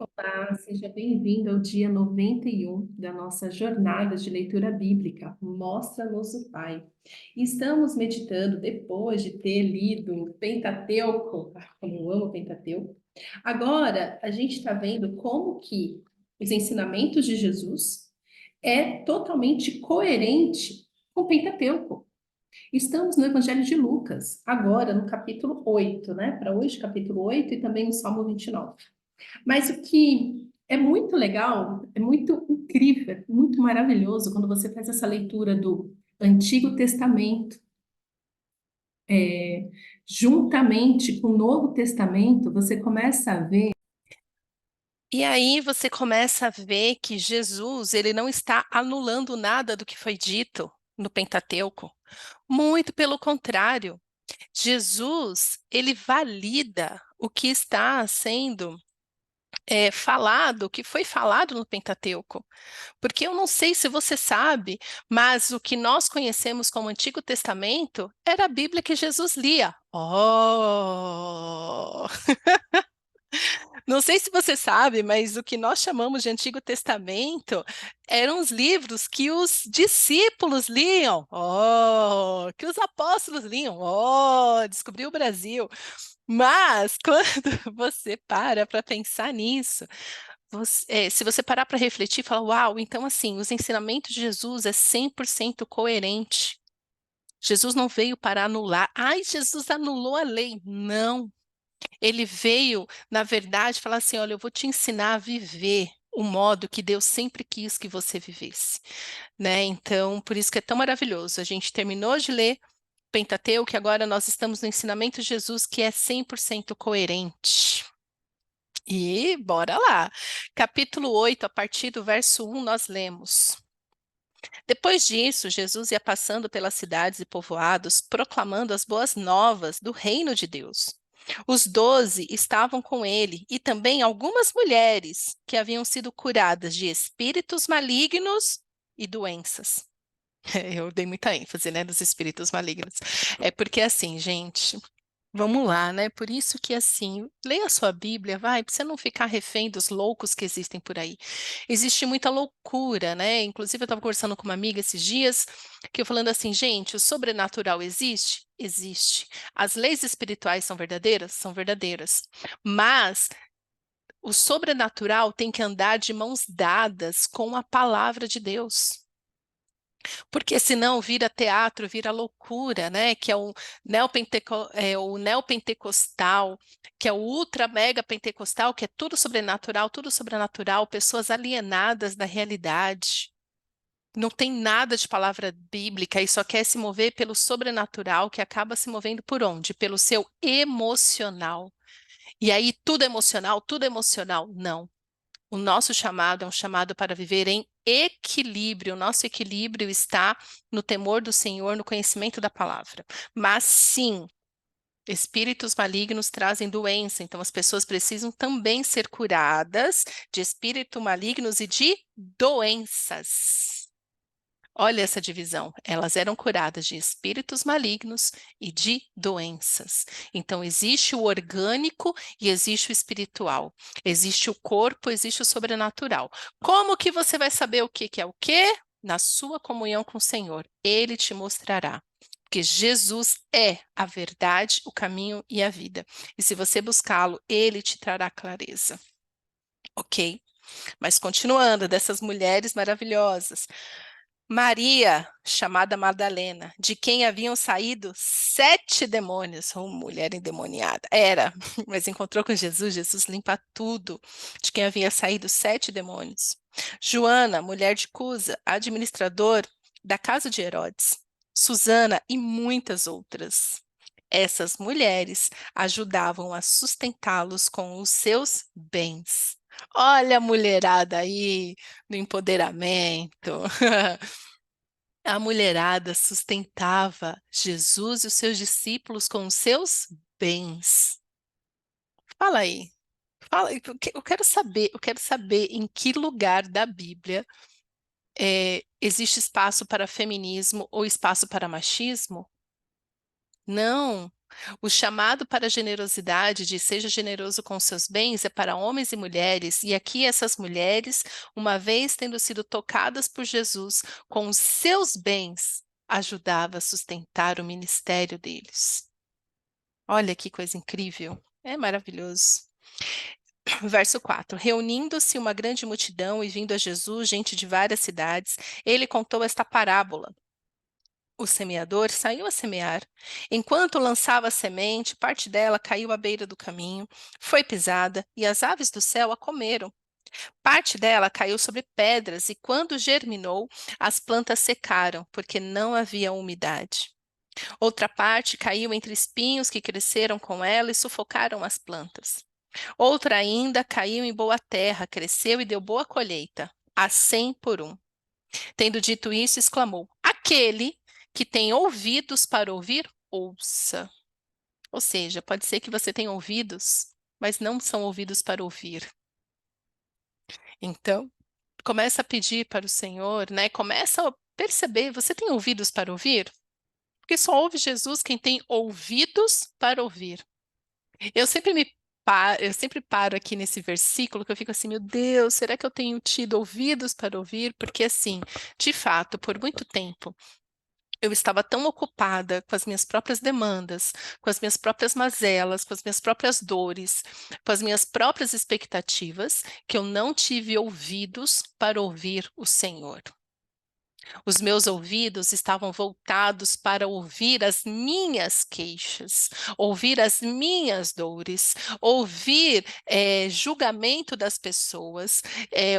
Olá, seja bem-vindo ao dia 91 da nossa jornada de leitura bíblica. Mostra-nos o Pai. E estamos meditando, depois de ter lido o Pentateuco, como eu amo o Pentateuco, agora a gente está vendo como que os ensinamentos de Jesus é totalmente coerente com o Pentateuco. Estamos no Evangelho de Lucas, agora no capítulo 8, né? Para hoje, capítulo 8 e também no Salmo 29. Mas o que é muito legal, é muito incrível, é muito maravilhoso quando você faz essa leitura do Antigo Testamento, juntamente com o Novo Testamento, você começa a ver. E aí você começa a ver que Jesus, ele não está anulando nada do que foi dito no Pentateuco. Muito pelo contrário, Jesus, ele valida o que está sendo falado, o que foi falado no Pentateuco. Porque eu não sei se você sabe, mas o que nós conhecemos como Antigo Testamento era a Bíblia que Jesus lia. Oh! Não sei se você sabe, mas o que nós chamamos de Antigo Testamento eram os livros que os discípulos liam. Oh, que os apóstolos liam. Oh, descobriu o Brasil. Mas quando você para pensar nisso, se você parar para refletir, fala, uau, então assim, os ensinamentos de Jesus é 100% coerente. Jesus não veio para anular. Ai, Jesus anulou a lei. Não. Ele veio, na verdade, falar assim: olha, eu vou te ensinar a viver o modo que Deus sempre quis que você vivesse, né? Então, por isso que é tão maravilhoso. A gente terminou de ler Pentateuco, que agora nós estamos no ensinamento de Jesus, que é 100% coerente. E bora lá. Capítulo 8, a partir do verso 1, nós lemos. Depois disso, Jesus ia passando pelas cidades e povoados, proclamando as boas novas do reino de Deus. Os 12 estavam com ele e também algumas mulheres que haviam sido curadas de espíritos malignos e doenças. Eu dei muita ênfase, né, nos espíritos malignos. É porque assim, gente, vamos lá, né? Por isso que assim, leia a sua Bíblia, vai, para você não ficar refém dos loucos que existem por aí. Existe muita loucura, né? Inclusive, eu estava conversando com uma amiga esses dias, que eu falando assim, gente, o sobrenatural existe? Existe. As leis espirituais são verdadeiras? São verdadeiras. Mas o sobrenatural tem que andar de mãos dadas com a palavra de Deus. Porque senão vira teatro, vira loucura, né? Que é o neopentecostal, que é o ultra mega pentecostal, que é tudo sobrenatural, pessoas alienadas da realidade. Não tem nada de palavra bíblica e só quer se mover pelo sobrenatural, que acaba se movendo por onde? Pelo seu emocional. E aí tudo é emocional, tudo é emocional. Não. O nosso chamado é um chamado para viver em equilíbrio. O nosso equilíbrio está no temor do Senhor, no conhecimento da palavra. Mas sim, espíritos malignos trazem doença, então as pessoas precisam também ser curadas de espíritos malignos e de doenças. Olha essa divisão. Elas eram curadas de espíritos malignos e de doenças. Então, existe o orgânico e existe o espiritual. Existe o corpo, existe o sobrenatural. Como que você vai saber o que que é o quê? Na sua comunhão com o Senhor. Ele te mostrará. Porque Jesus é a verdade, o caminho e a vida. E se você buscá-lo, ele te trará clareza. Ok? Mas continuando, dessas mulheres maravilhosas. Maria, chamada Madalena, de quem haviam saído 7 demônios, mulher endemoniada, era, mas encontrou com Jesus, Jesus limpa tudo, de quem havia saído 7 demônios. Joana, mulher de Cusa, administrador da casa de Herodes. Susana e muitas outras. Essas mulheres ajudavam a sustentá-los com os seus bens. Olha a mulherada aí no empoderamento. A mulherada sustentava Jesus e os seus discípulos com os seus bens. Fala aí. Fala, eu quero saber em que lugar da Bíblia existe espaço para feminismo ou espaço para machismo? Não. O chamado para a generosidade de seja generoso com seus bens é para homens e mulheres, e aqui essas mulheres, uma vez tendo sido tocadas por Jesus com os seus bens, ajudava a sustentar o ministério deles. Olha que coisa incrível, é maravilhoso. Verso 4: Reunindo-se uma grande multidão e vindo a Jesus, gente de várias cidades, ele contou esta parábola. O semeador saiu a semear. Enquanto lançava a semente, parte dela caiu à beira do caminho, foi pisada, e as aves do céu a comeram. Parte dela caiu sobre pedras, e quando germinou, as plantas secaram, porque não havia umidade. Outra parte caiu entre espinhos que cresceram com ela e sufocaram as plantas. Outra ainda caiu em boa terra, cresceu e deu boa colheita, a 100 por um. Tendo dito isso, exclamou: Aquele que tem ouvidos para ouvir, ouça. Ou seja, pode ser que você tenha ouvidos, mas não são ouvidos para ouvir. Então, começa a pedir para o Senhor, né? Começa a perceber, você tem ouvidos para ouvir? Porque só ouve Jesus quem tem ouvidos para ouvir. Eu sempre eu sempre paro aqui nesse versículo que eu fico assim, meu Deus, será que eu tenho tido ouvidos para ouvir? Porque assim, de fato, por muito tempo, eu estava tão ocupada com as minhas próprias demandas, com as minhas próprias mazelas, com as minhas próprias dores, com as minhas próprias expectativas, que eu não tive ouvidos para ouvir o Senhor. Os meus ouvidos estavam voltados para ouvir as minhas queixas, ouvir as minhas dores, ouvir julgamento das pessoas.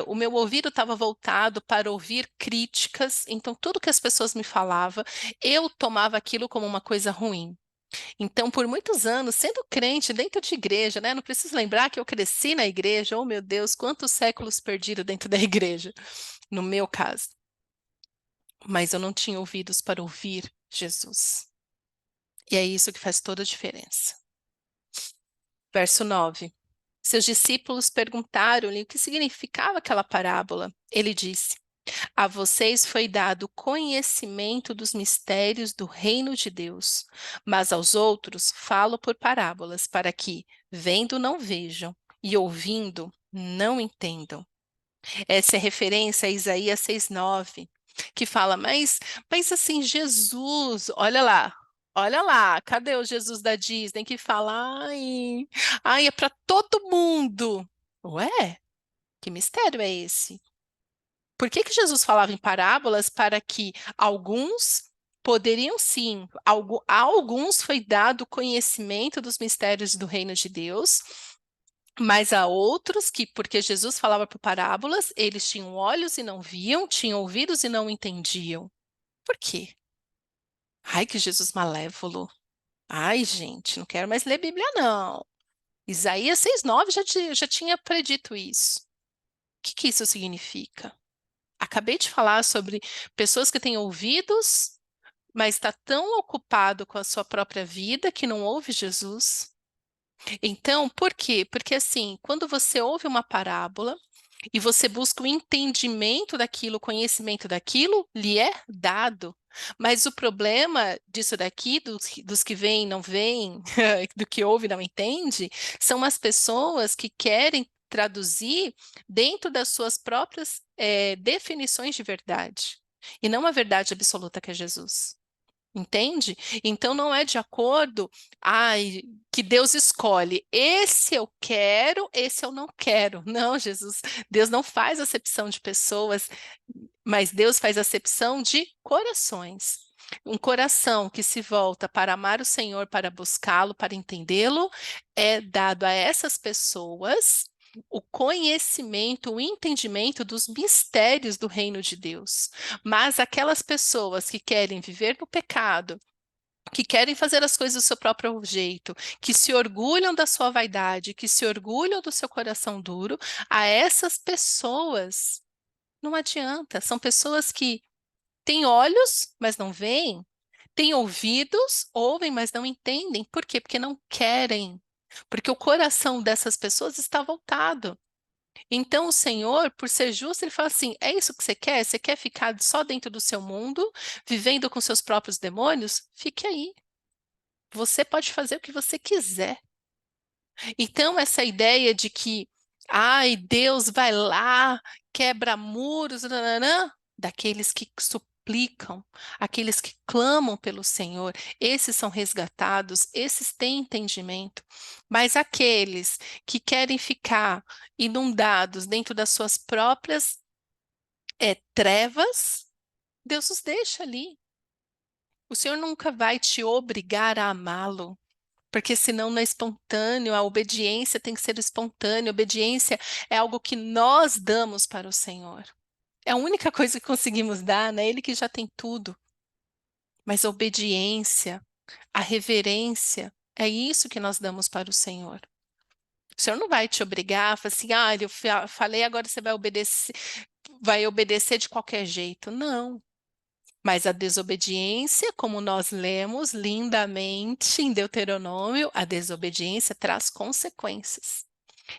O meu ouvido estava voltado para ouvir críticas, então tudo que as pessoas me falavam, eu tomava aquilo como uma coisa ruim. Então, por muitos anos, sendo crente dentro de igreja, né? Não preciso lembrar que eu cresci na igreja, oh meu Deus, quantos séculos perdidos dentro da igreja, no meu caso, mas eu não tinha ouvidos para ouvir Jesus. E é isso que faz toda a diferença. Verso 9. Seus discípulos perguntaram-lhe o que significava aquela parábola. Ele disse: A vocês foi dado conhecimento dos mistérios do reino de Deus, mas aos outros falo por parábolas, para que, vendo, não vejam, e ouvindo, não entendam. Essa é referência a Isaías 6:9, que fala, mas assim, Jesus, olha lá, cadê o Jesus da Disney que fala, ai, é para todo mundo. Ué, que mistério é esse? Por que que Jesus falava em parábolas? Para que alguns poderiam sim, a alguns foi dado conhecimento dos mistérios do reino de Deus, mas há outros que, porque Jesus falava por parábolas, eles tinham olhos e não viam, tinham ouvidos e não entendiam. Por quê? Ai, que Jesus malévolo. Ai, gente, não quero mais ler Bíblia, não. Isaías 6:9 já tinha predito isso. O que isso significa? Acabei de falar sobre pessoas que têm ouvidos, mas está tão ocupado com a sua própria vida que não ouve Jesus. Então, por quê? Porque assim, quando você ouve uma parábola e você busca o entendimento daquilo, o conhecimento daquilo, lhe é dado. Mas o problema disso daqui, dos que veem e não veem, do que ouve e não entende, são as pessoas que querem traduzir dentro das suas próprias definições de verdade, e não a verdade absoluta que é Jesus. Entende? Então não é de acordo, ai, que Deus escolhe. Esse eu quero, esse eu não quero. Não, Jesus, Deus não faz acepção de pessoas, mas Deus faz acepção de corações. Um coração que se volta para amar o Senhor, para buscá-lo, para entendê-lo, é dado a essas pessoas o conhecimento, o entendimento dos mistérios do reino de Deus. Mas aquelas pessoas que querem viver no pecado, que querem fazer as coisas do seu próprio jeito, que se orgulham da sua vaidade, que se orgulham do seu coração duro, a essas pessoas não adianta. São pessoas que têm olhos, mas não veem, têm ouvidos, ouvem, mas não entendem. Por quê? Porque não querem. Porque o coração dessas pessoas está voltado. Então, o Senhor, por ser justo, ele fala assim: é isso que você quer? Você quer ficar só dentro do seu mundo, vivendo com seus próprios demônios? Fique aí. Você pode fazer o que você quiser. Então, essa ideia de que, ai, Deus vai lá, quebra muros, nananã, daqueles que suplicam, aqueles que clamam pelo Senhor, esses são resgatados, esses têm entendimento. Mas aqueles que querem ficar inundados dentro das suas próprias trevas, Deus os deixa ali. O Senhor nunca vai te obrigar a amá-lo. Porque senão não é espontâneo, a obediência tem que ser espontânea, a obediência é algo que nós damos para o Senhor. É a única coisa que conseguimos dar, né? Ele que já tem tudo. Mas a obediência, a reverência, é isso que nós damos para o Senhor. O Senhor não vai te obrigar, falar assim, eu falei, agora você vai obedecer de qualquer jeito. Não. Mas a desobediência, como nós lemos lindamente em Deuteronômio, a desobediência traz consequências.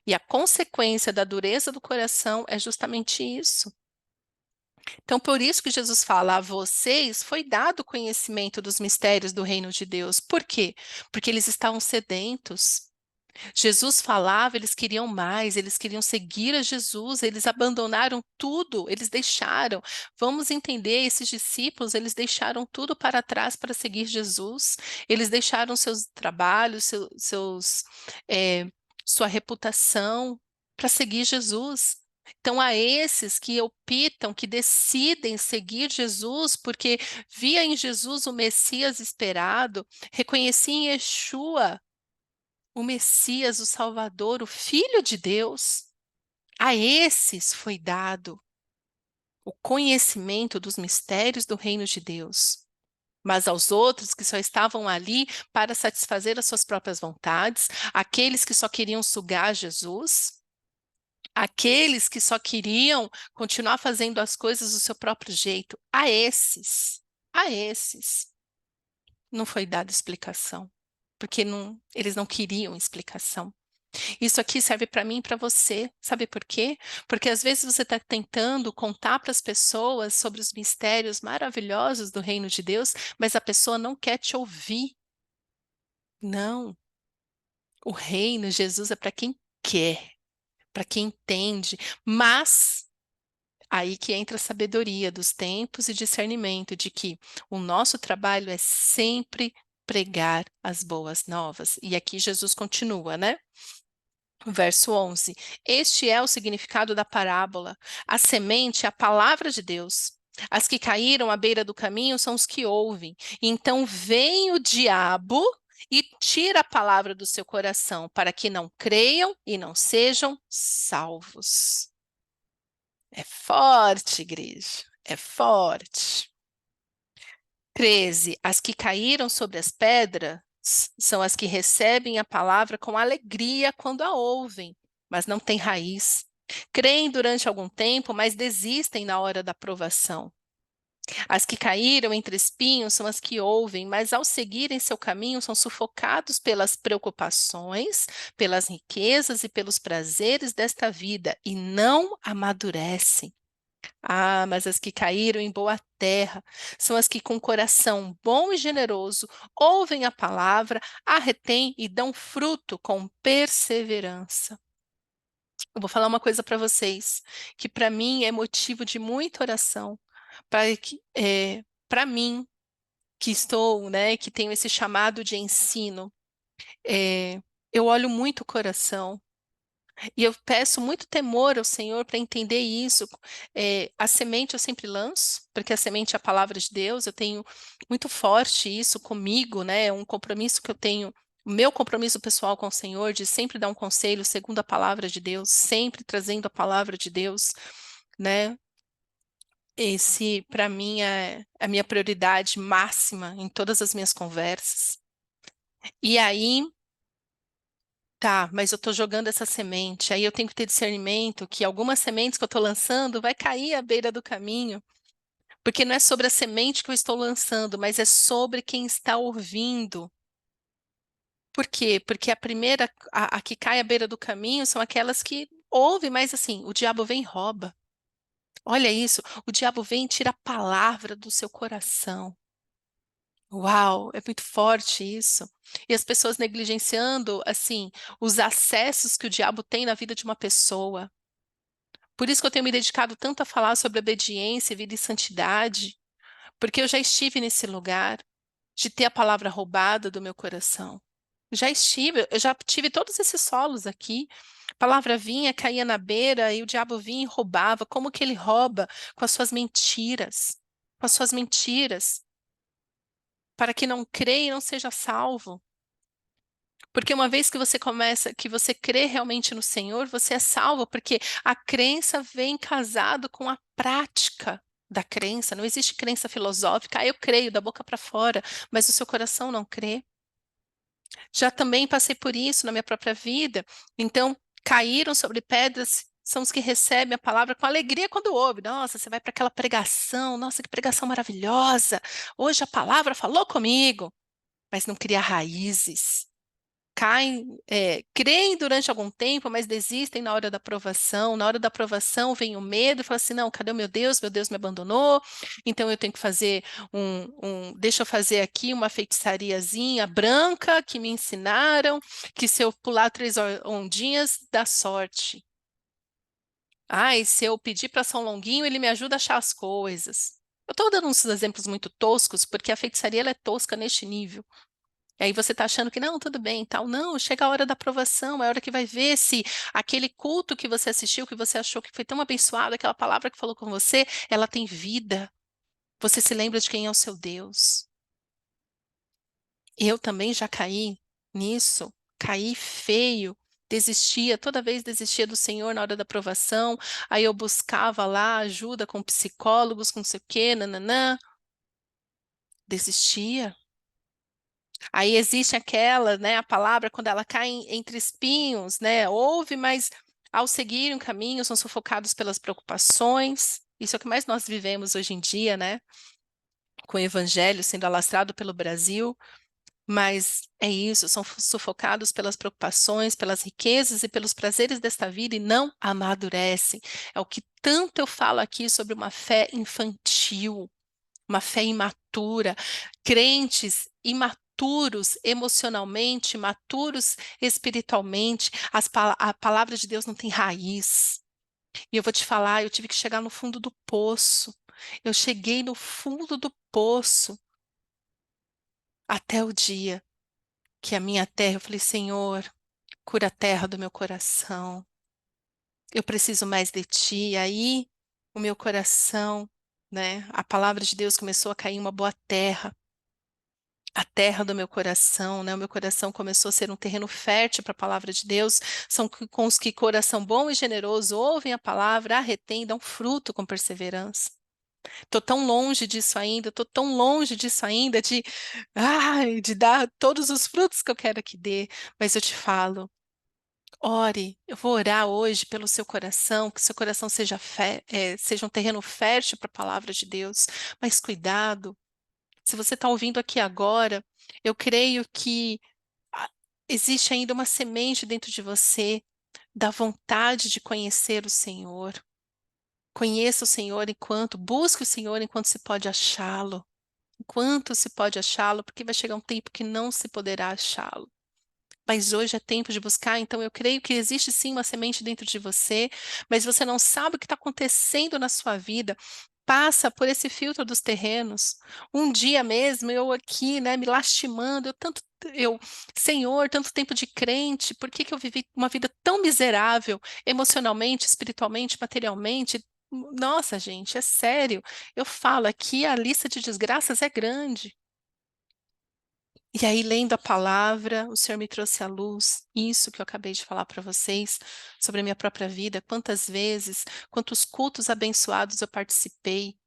E a consequência da dureza do coração é justamente isso. Então, por isso que Jesus fala: a vocês foi dado conhecimento dos mistérios do reino de Deus. Por quê? Porque eles estavam sedentos. Jesus falava, eles queriam mais, eles queriam seguir a Jesus, eles abandonaram tudo, eles deixaram. Vamos entender, esses discípulos, eles deixaram tudo para trás para seguir Jesus. Eles deixaram seus trabalhos, eh, sua reputação para seguir Jesus. Então, a esses que optam, que decidem seguir Jesus, porque via em Jesus o Messias esperado, reconhecia em Yeshua o Messias, o Salvador, o Filho de Deus, a esses foi dado o conhecimento dos mistérios do reino de Deus. Mas aos outros que só estavam ali para satisfazer as suas próprias vontades, aqueles que só queriam sugar Jesus, aqueles que só queriam continuar fazendo as coisas do seu próprio jeito, a esses, não foi dada explicação, porque eles não queriam explicação. Isso aqui serve para mim e para você. Sabe por quê? Porque às vezes você está tentando contar para as pessoas sobre os mistérios maravilhosos do reino de Deus, mas a pessoa não quer te ouvir. Não. O reino, Jesus, é para quem quer, para quem entende. Mas aí que entra a sabedoria dos tempos e discernimento de que o nosso trabalho é sempre pregar as boas novas. E aqui Jesus continua, né? Verso 11: Este é o significado da parábola. A semente é a palavra de Deus. As que caíram à beira do caminho são os que ouvem. Então vem o diabo e tira a palavra do seu coração, para que não creiam e não sejam salvos. É forte, igreja. É forte. 13. As que caíram sobre as pedras são as que recebem a palavra com alegria quando a ouvem, mas não têm raiz. Creem durante algum tempo, mas desistem na hora da provação. As que caíram entre espinhos são as que ouvem, mas ao seguirem seu caminho são sufocados pelas preocupações, pelas riquezas e pelos prazeres desta vida e não amadurecem. Ah, mas as que caíram em boa terra são as que, com coração bom e generoso, ouvem a palavra, a retêm e dão fruto com perseverança. Eu vou falar uma coisa para vocês, que para mim é motivo de muita oração, para mim, que estou, né, que tenho esse chamado de ensino, é, eu olho muito o coração. E eu peço muito temor ao Senhor para entender isso. A semente eu sempre lanço, porque a semente é a palavra de Deus. Eu tenho muito forte isso comigo, né? É um compromisso que eu tenho, o meu compromisso pessoal com o Senhor, de sempre dar um conselho segundo a palavra de Deus, sempre trazendo a palavra de Deus, né? Esse, para mim, é a minha prioridade máxima em todas as minhas conversas. E aí, tá, mas eu estou jogando essa semente, aí eu tenho que ter discernimento que algumas sementes que eu estou lançando vai cair à beira do caminho, porque não é sobre a semente que eu estou lançando, mas é sobre quem está ouvindo. Por quê? Porque a primeira, a que cai à beira do caminho são aquelas que ouvem, mas assim, o diabo vem e rouba. Olha isso, o diabo vem e tira a palavra do seu coração. Uau, é muito forte isso. E as pessoas negligenciando, assim, os acessos que o diabo tem na vida de uma pessoa. Por isso que eu tenho me dedicado tanto a falar sobre obediência, vida e santidade, porque eu já estive nesse lugar de ter a palavra roubada do meu coração. Já estive, eu já tive todos esses solos aqui. A palavra vinha, caía na beira e o diabo vinha e roubava. Como que ele rouba? Com as suas mentiras. Com as suas mentiras, para que não creia e não seja salvo. Porque uma vez que você começa, que você crê realmente no Senhor, você é salvo, porque a crença vem casado com a prática da crença. Não existe crença filosófica, eu creio da boca para fora, mas o seu coração não crê. Já também passei por isso na minha própria vida. Então, caíram sobre pedras são os que recebem a palavra com alegria quando ouve. Nossa, você vai para aquela pregação, nossa, que pregação maravilhosa. Hoje a palavra falou comigo, mas não cria raízes. Caem, creem durante algum tempo, mas desistem na hora da aprovação. Na hora da aprovação vem o medo e fala assim: não, cadê o meu Deus? Meu Deus me abandonou, então eu tenho que fazer deixa eu fazer aqui uma feitiçariazinha branca que me ensinaram, que se eu pular 3 ondinhas, dá sorte. Ai, se eu pedir para São Longuinho, ele me ajuda a achar as coisas. Eu estou dando uns exemplos muito toscos, porque a feitiçaria ela é tosca neste nível. E aí você está achando que não, tudo bem, tal. Não, chega a hora da aprovação, é a hora que vai ver se aquele culto que você assistiu, que você achou que foi tão abençoado, aquela palavra que falou com você, ela tem vida. Você se lembra de quem é o seu Deus. Eu também já caí nisso, caí feio. Desistia, toda vez desistia do Senhor na hora da aprovação, aí eu buscava lá ajuda com psicólogos, com não sei o quê, nananã, desistia. Aí existe aquela, né, a palavra quando ela cai entre espinhos, né? Ouve, mas ao seguir um caminho são sufocados pelas preocupações. Isso é o que mais nós vivemos hoje em dia, né? Com o evangelho sendo alastrado pelo Brasil, mas é isso, são sufocados pelas preocupações, pelas riquezas e pelos prazeres desta vida e não amadurecem. É o que tanto eu falo aqui sobre uma fé infantil, uma fé imatura, crentes imaturos emocionalmente, imaturos espiritualmente, a palavra de Deus não tem raiz. E eu vou te falar, eu tive que chegar no fundo do poço. Eu cheguei no fundo do poço até o dia que a minha terra, eu falei, Senhor, cura a terra do meu coração. Eu preciso mais de ti. E aí, o meu coração, né? A palavra de Deus começou a cair em uma boa terra. A terra do meu coração, né? O meu coração começou a ser um terreno fértil para a palavra de Deus. São com os que coração bom e generoso ouvem a palavra, a retém, dão fruto com perseverança. Estou tão longe disso ainda, estou tão longe disso ainda, de dar todos os frutos que eu quero que dê. Mas eu te falo, ore, eu vou orar hoje pelo seu coração, que seu coração seja um terreno fértil para a palavra de Deus. Mas cuidado. Se você está ouvindo aqui agora, eu creio que ah, existe ainda uma semente dentro de você da vontade de conhecer o Senhor. Conheça o Senhor busque o Senhor enquanto se pode achá-lo. Enquanto se pode achá-lo, porque vai chegar um tempo que não se poderá achá-lo. Mas hoje é tempo de buscar, então eu creio que existe sim uma semente dentro de você, mas você não sabe o que está acontecendo na sua vida. Passa por esse filtro dos terrenos. Um dia mesmo, eu aqui, né, me lastimando, Senhor, tanto tempo de crente, por que que eu vivi uma vida tão miserável, emocionalmente, espiritualmente, materialmente? Nossa, gente, é sério. Eu falo aqui, a lista de desgraças é grande. E aí, lendo a palavra, o Senhor me trouxe à luz isso que eu acabei de falar para vocês sobre a minha própria vida. Quantas vezes, quantos cultos abençoados eu participei,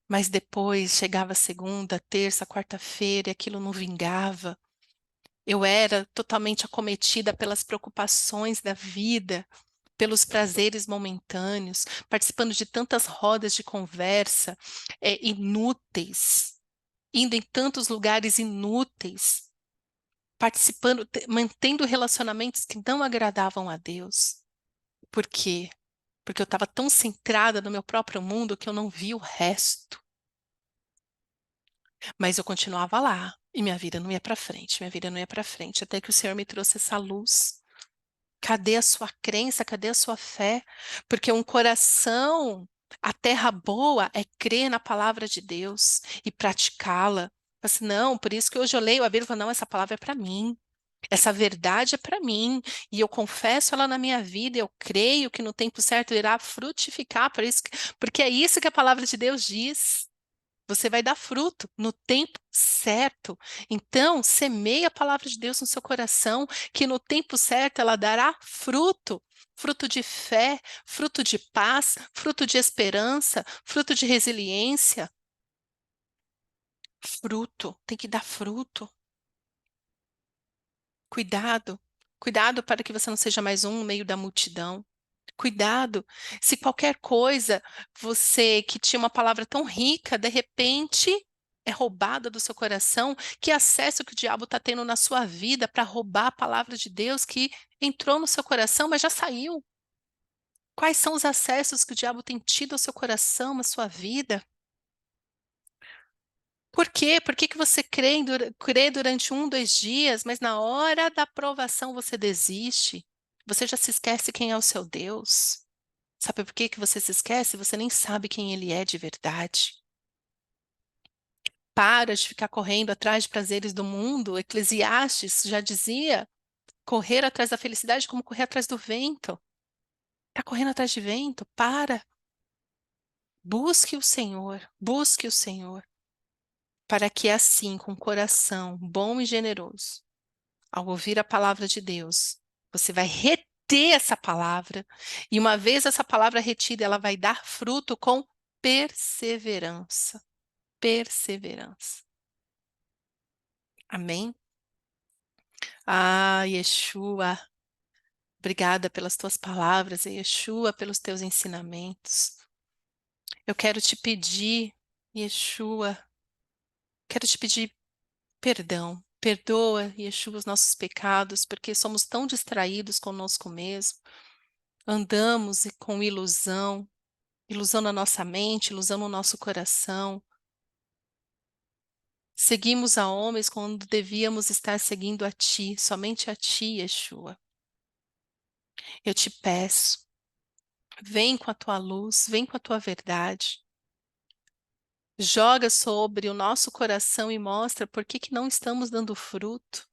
mas depois chegava segunda, terça, quarta-feira e aquilo não vingava. Eu era totalmente acometida pelas preocupações da vida, pelos prazeres momentâneos, participando de tantas rodas de conversa, inúteis, indo em tantos lugares inúteis participando, mantendo relacionamentos que não agradavam a Deus. Por quê? Porque eu estava tão centrada no meu próprio mundo que eu não vi o resto. Mas eu continuava lá, e minha vida não ia para frente, minha vida não ia para frente, até que o Senhor me trouxe essa luz. Cadê a sua crença? Cadê a sua fé? Porque um coração, a terra boa é crer na palavra de Deus e praticá-la. Assim, não, por isso que hoje eu leio a Bíblia e falo, não, essa palavra é para mim. Essa verdade é para mim, e eu confesso ela na minha vida, eu creio que no tempo certo irá frutificar, porque é isso que a palavra de Deus diz. Você vai dar fruto no tempo certo. Então, semeie a palavra de Deus no seu coração, que no tempo certo ela dará fruto. Fruto de fé, fruto de paz, fruto de esperança, fruto de resiliência. Fruto, tem que dar fruto. Cuidado, cuidado para que você não seja mais um no meio da multidão. Cuidado, se qualquer coisa, você que tinha uma palavra tão rica, de repente é roubada do seu coração, que acesso que o diabo está tendo na sua vida para roubar a palavra de Deus que entrou no seu coração, mas já saiu. Quais são os acessos que o diabo tem tido ao seu coração, à sua vida? Por quê? Por que que você crê durante um, 2 dias, mas na hora da aprovação você desiste? Você já se esquece quem é o seu Deus? Sabe por que que você se esquece? Você nem sabe quem ele é de verdade. Para de ficar correndo atrás de prazeres do mundo. Eclesiastes já dizia: correr atrás da felicidade é como correr atrás do vento. Está correndo atrás de vento? Para. Busque o Senhor, para que assim, com coração bom e generoso, ao ouvir a palavra de Deus, você vai reter essa palavra, e uma vez essa palavra retida, ela vai dar fruto com perseverança. Perseverança. Amém? Ah, Yeshua, obrigada pelas tuas palavras, e Yeshua, pelos teus ensinamentos. Eu quero te pedir, Yeshua, quero te pedir perdão. Perdoa, Yeshua, os nossos pecados, porque somos tão distraídos conosco mesmo. Andamos com ilusão, ilusão na nossa mente, ilusão no nosso coração. Seguimos a homens quando devíamos estar seguindo a Ti, somente a Ti, Yeshua. Eu te peço, vem com a Tua luz, vem com a Tua verdade. Joga sobre o nosso coração e mostra por que que não estamos dando fruto.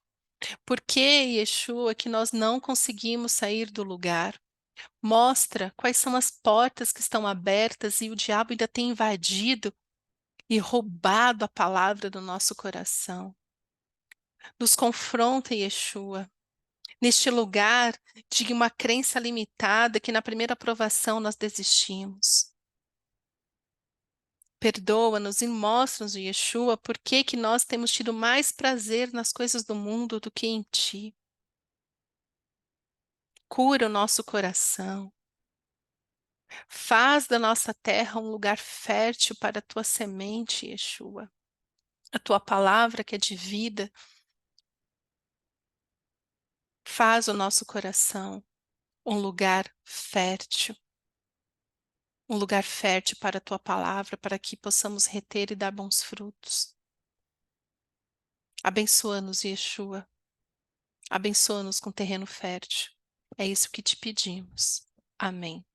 Por que, Yeshua, que nós não conseguimos sair do lugar? Mostra quais são as portas que estão abertas e o diabo ainda tem invadido e roubado a palavra do nosso coração. Nos confronta, Yeshua, neste lugar de uma crença limitada que na primeira aprovação nós desistimos. Perdoa-nos e mostra-nos, Yeshua, por que que nós temos tido mais prazer nas coisas do mundo do que em Ti. Cura o nosso coração. Faz da nossa terra um lugar fértil para a Tua semente, Yeshua. A Tua palavra que é de vida. Faz o nosso coração um lugar fértil. Um lugar fértil para a Tua palavra, para que possamos reter e dar bons frutos. Abençoa-nos, Yeshua. Abençoa-nos com terreno fértil. É isso que te pedimos. Amém.